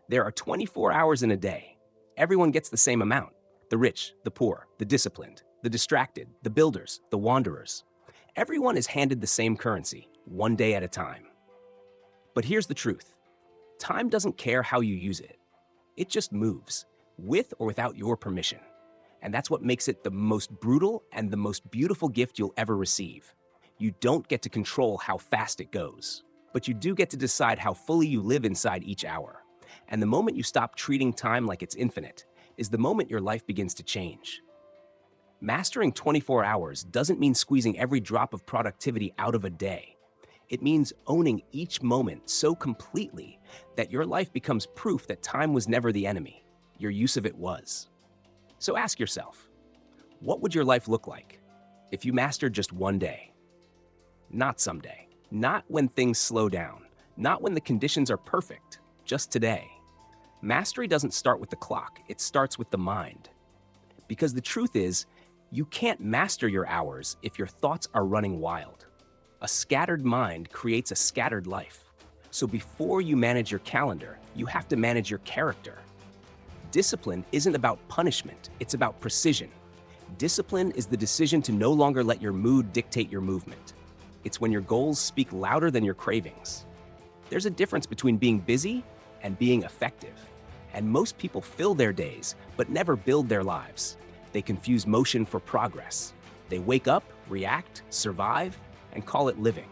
There are 24 hours in a day. Everyone gets the same amount. The rich, the poor, the disciplined, the distracted, the builders, the wanderers. Everyone is handed the same currency, one day at a time. But here's the truth. Time doesn't care how you use it. It just moves, with or without your permission. And that's what makes it the most brutal and the most beautiful gift you'll ever receive. You don't get to control how fast it goes, but you do get to decide how fully you live inside each hour. And the moment you stop treating time like it's infinite is the moment your life begins to change. Mastering 24 hours doesn't mean squeezing every drop of productivity out of a day. It means owning each moment so completely that your life becomes proof that time was never the enemy. Your use of it was. So ask yourself, what would your life look like if you mastered just one day? Not someday, not when things slow down, not when the conditions are perfect, just today. Mastery doesn't start with the clock, it starts with the mind. Because the truth is, you can't master your hours if your thoughts are running wild. A scattered mind creates a scattered life. So before you manage your calendar, you have to manage your character. Discipline isn't about punishment, it's about precision. Discipline is the decision to no longer let your mood dictate your movement. It's when your goals speak louder than your cravings. There's a difference between being busy and being effective. And most people fill their days, but never build their lives. They confuse motion for progress. They wake up, react, survive, and call it living.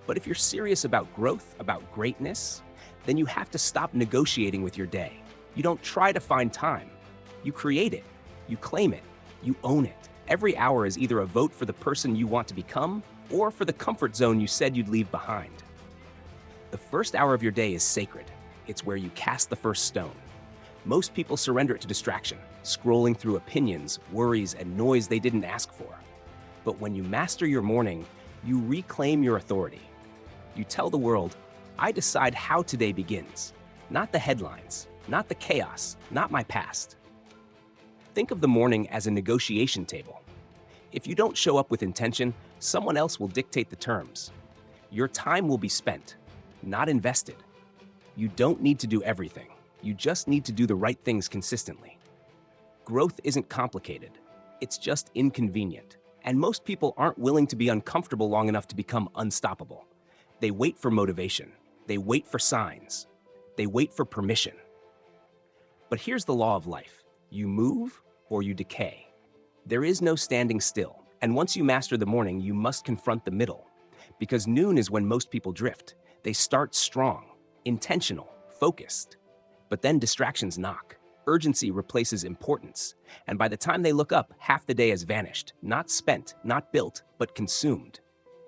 But if you're serious about growth, about greatness, then you have to stop negotiating with your day. You don't try to find time. You create it. You claim it. You own it. Every hour is either a vote for the person you want to become or for the comfort zone you said you'd leave behind. The first hour of your day is sacred. It's where you cast the first stone. Most people surrender it to distraction, scrolling through opinions, worries, and noise they didn't ask for. But when you master your morning, you reclaim your authority. You tell the world, I decide how today begins, not the headlines, not the chaos, not my past. Think of the morning as a negotiation table. If you don't show up with intention, someone else will dictate the terms. Your time will be spent, not invested. You don't need to do everything. You just need to do the right things consistently. Growth isn't complicated. It's just inconvenient. And most people aren't willing to be uncomfortable long enough to become unstoppable. They wait for motivation. They wait for signs. They wait for permission. But here's the law of life. You move or you decay. There is no standing still. And once you master the morning, you must confront the middle. Because noon is when most people drift. They start strong, intentional, focused. But then distractions knock. Urgency replaces importance. And by the time they look up, half the day has vanished. Not spent, not built, but consumed.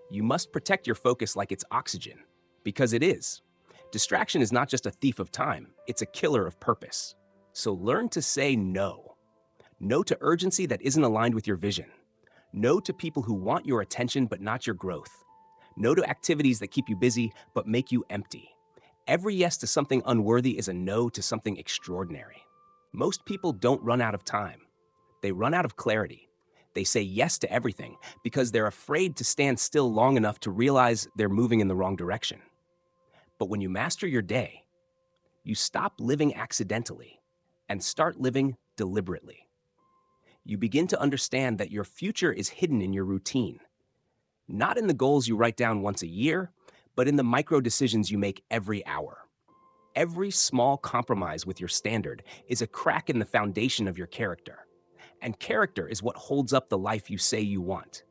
You must protect your focus like it's oxygen. Because it is. Distraction is not just a thief of time, it's a killer of purpose. So learn to say no. No to urgency that isn't aligned with your vision. No to people who want your attention but not your growth. No to activities that keep you busy but make you empty. Every yes to something unworthy is a no to something extraordinary. Most people don't run out of time. They run out of clarity. They say yes to everything because they're afraid to stand still long enough to realize they're moving in the wrong direction. But when you master your day, you stop living accidentally and start living deliberately. You begin to understand that your future is hidden in your routine, not in the goals you write down once a year, but in the micro decisions you make every hour. Every small compromise with your standard is a crack in the foundation of your character. And character is what holds up the life you say you want.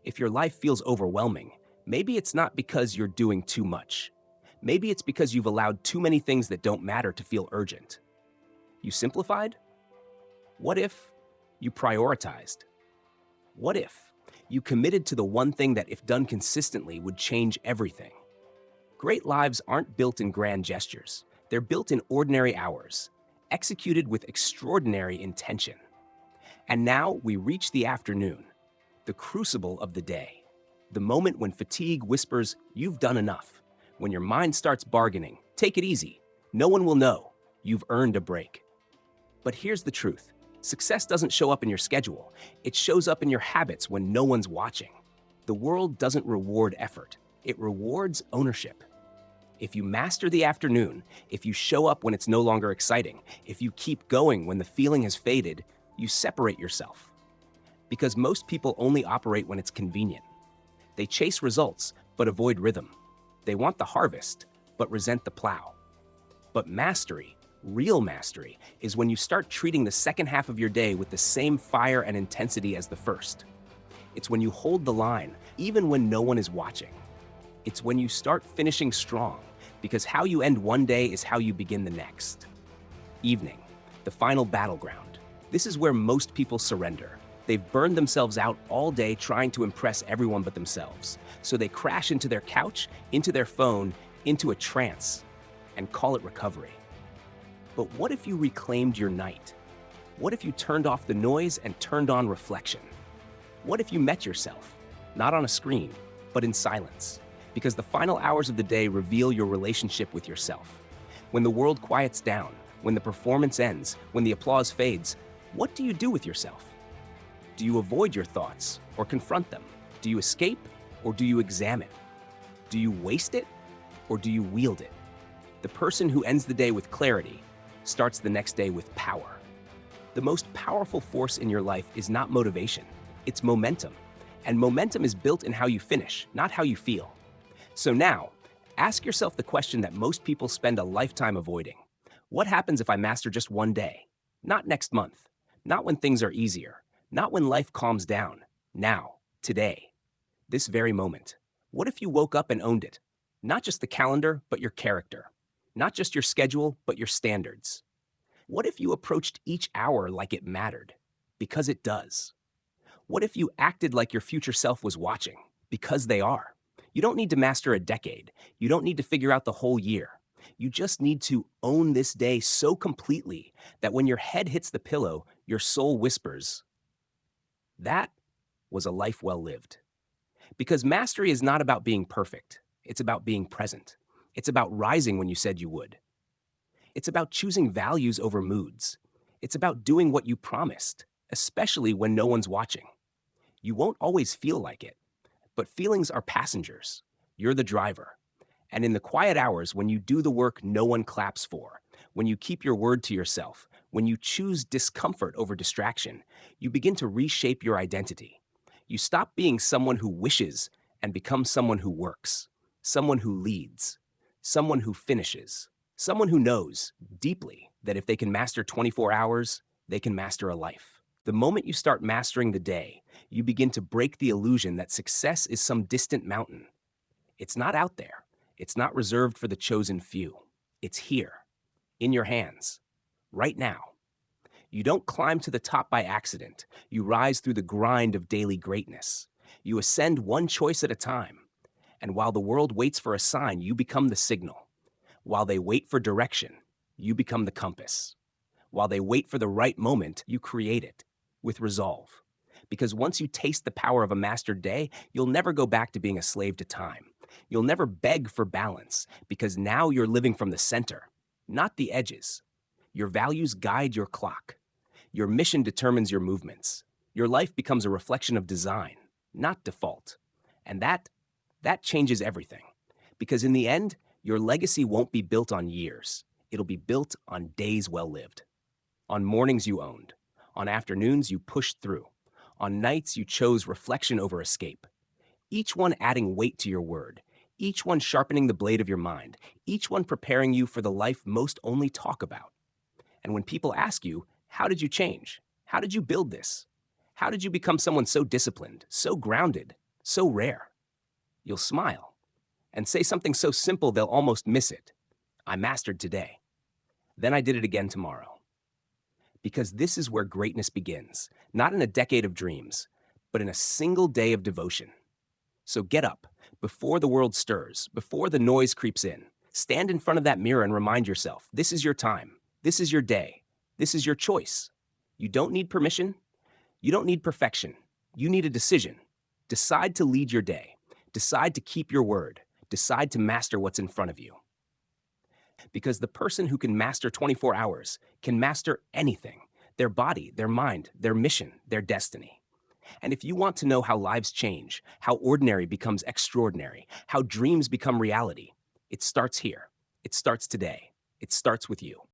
If your life feels overwhelming, maybe it's not because you're doing too much. Maybe it's because you've allowed too many things that don't matter to feel urgent. You simplified? What if you prioritized? What if you committed to the one thing that, if done consistently, would change everything? Great lives aren't built in grand gestures. They're built in ordinary hours, executed with extraordinary intention. And now we reach the afternoon, the crucible of the day, the moment when fatigue whispers, you've done enough, when your mind starts bargaining, take it easy, no one will know, you've earned a break. But here's the truth. Success doesn't show up in your schedule. It shows up in your habits when no one's watching. The world doesn't reward effort. It rewards ownership. If you master the afternoon, if you show up when it's no longer exciting, if you keep going when the feeling has faded, you separate yourself. Because most people only operate when it's convenient. They chase results, but avoid rhythm. They want the harvest, but resent the plow. But mastery, real mastery, is when you start treating the second half of your day with the same fire and intensity as the first. It's when you hold the line, even when no one is watching. It's when you start finishing strong, because how you end one day is how you begin the next. Evening, the final battleground. This is where most people surrender. They've burned themselves out all day trying to impress everyone but themselves. So they crash into their couch, into their phone, into a trance, and call it recovery. But what if you reclaimed your night? What if you turned off the noise and turned on reflection? What if you met yourself, not on a screen, but in silence? Because the final hours of the day reveal your relationship with yourself. When the world quiets down, when the performance ends, when the applause fades, what do you do with yourself? Do you avoid your thoughts or confront them? Do you escape or do you examine? Do you waste it or do you wield it? The person who ends the day with clarity starts the next day with power. The most powerful force in your life is not motivation, it's momentum. And momentum is built in how you finish, not how you feel. So now, ask yourself the question that most people spend a lifetime avoiding. What happens if I master just one day? Not next month, not when things are easier, not when life calms down. Now, today, this very moment. What if you woke up and owned it? Not just the calendar, but your character. Not just your schedule, but your standards. What if you approached each hour like it mattered? Because it does. What if you acted like your future self was watching? Because they are. You don't need to master a decade. You don't need to figure out the whole year. You just need to own this day so completely that when your head hits the pillow, your soul whispers, "That was a life well lived." Because mastery is not about being perfect. It's about being present. It's about rising when you said you would. It's about choosing values over moods. It's about doing what you promised, especially when no one's watching. You won't always feel like it, but feelings are passengers. You're the driver. And in the quiet hours, when you do the work no one claps for, when you keep your word to yourself, when you choose discomfort over distraction, you begin to reshape your identity. You stop being someone who wishes and become someone who works, someone who leads, someone who finishes, someone who knows deeply that if they can master 24 hours, they can master a life. The moment you start mastering the day, you begin to break the illusion that success is some distant mountain. It's not out there. It's not reserved for the chosen few. It's here, in your hands, right now. You don't climb to the top by accident. You rise through the grind of daily greatness. You ascend one choice at a time. And while the world waits for a sign, you become the signal. While they wait for direction, you become the compass. While they wait for the right moment, you create it with resolve. Because once you taste the power of a mastered day, you'll never go back to being a slave to time. You'll never beg for balance, because now you're living from the center, not the edges. Your values guide your clock. Your mission determines your movements. Your life becomes a reflection of design, not default. And that changes everything. Because in the end, your legacy won't be built on years. It'll be built on days well lived. On mornings you owned. On afternoons you pushed through. On nights you chose reflection over escape. Each one adding weight to your word. Each one sharpening the blade of your mind. Each one preparing you for the life most only talk about. And when people ask you, how did you change? How did you build this? How did you become someone so disciplined, so grounded, so rare? You'll smile and say something so simple they'll almost miss it. I mastered today. Then I did it again tomorrow. Because this is where greatness begins, not in a decade of dreams, but in a single day of devotion. So get up, before the world stirs, before the noise creeps in. Stand in front of that mirror and remind yourself, this is your time, this is your day, this is your choice. You don't need permission, you don't need perfection, you need a decision. Decide to lead your day, decide to keep your word, decide to master what's in front of you. Because the person who can master 24 hours can master anything, their body, their mind, their mission, their destiny. And if you want to know how lives change, how ordinary becomes extraordinary, how dreams become reality, It starts here. It starts today. It starts with you.